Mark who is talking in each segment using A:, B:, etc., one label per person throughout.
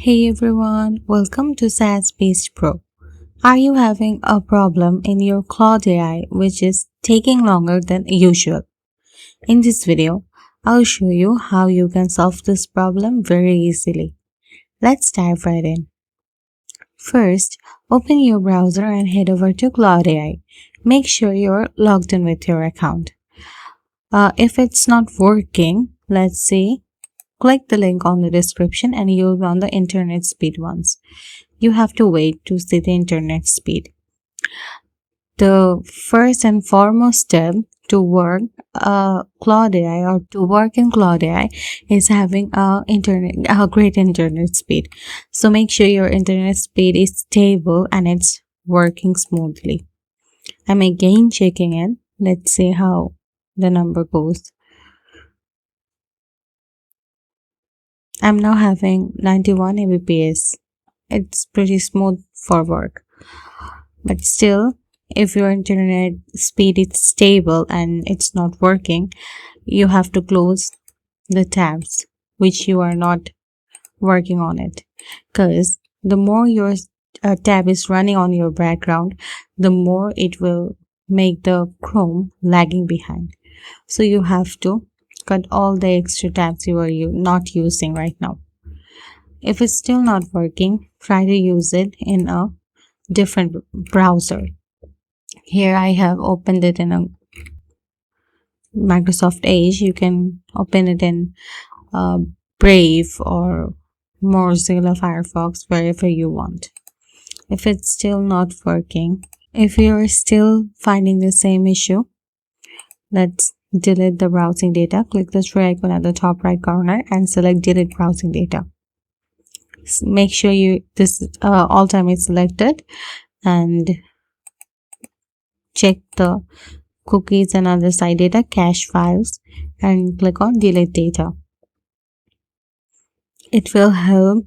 A: Hey everyone, welcome to Saas Pro. Are you having a problem in your Claude AI which is taking longer than usual? In this video, I'll show you how you can solve this problem very easily. Let's dive right in. First, open your browser and head over to Claude AI. Make sure you're logged in with your account. If it's not working, let's see. Click the link on the description and you'll be on the internet speed once. You have to wait to see the internet speed. The first and foremost step to work Claude AI or to work in Claude AI is having a great internet speed. So make sure your internet speed is stable and it's working smoothly. I'm again checking it. Let's see how the number goes. I'm now having 91 Mbps. It's pretty smooth for work. But still, if your internet speed is stable and it's not working, you have to close the tabs which you are not working on it. Because the more your tab is running on your background, the more it will make the Chrome lagging behind. So you have to cut all the extra tabs you are not using right now. If it's still not working, try to use it in a different browser. Here I have opened it in a Microsoft Edge. You can open it in Brave or Mozilla Firefox, wherever you want. If it's still not working, if you're still finding the same issue, let's delete the browsing data. Click the tray icon at the top right corner and select delete browsing data. Make sure this all time is selected and check the cookies and other side data cache files and click on delete data. It will help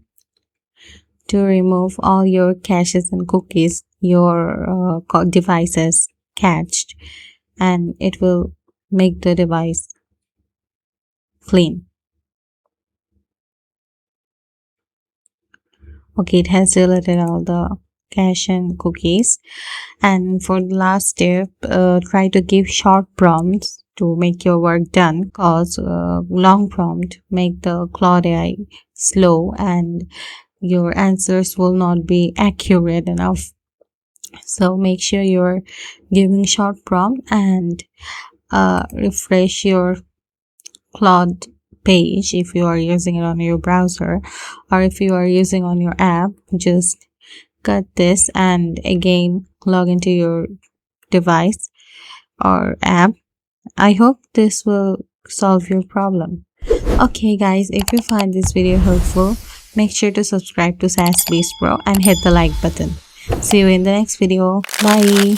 A: to remove all your caches and cookies your devices cached, and it will make the device clean. Okay, it has deleted all the cache and cookies. And for the last step, try to give short prompts to make your work done, because long prompt make the Claude AI slow and your answers will not be accurate enough. So make sure you're giving short prompt and refresh your Claude page if you are using it on your browser, or if you are using on your app, just cut this and again log into your device or app. I hope this will solve your problem. Okay guys, if you find this video helpful, make sure to subscribe to Saas Pro and hit the like button. See you in the next video. Bye.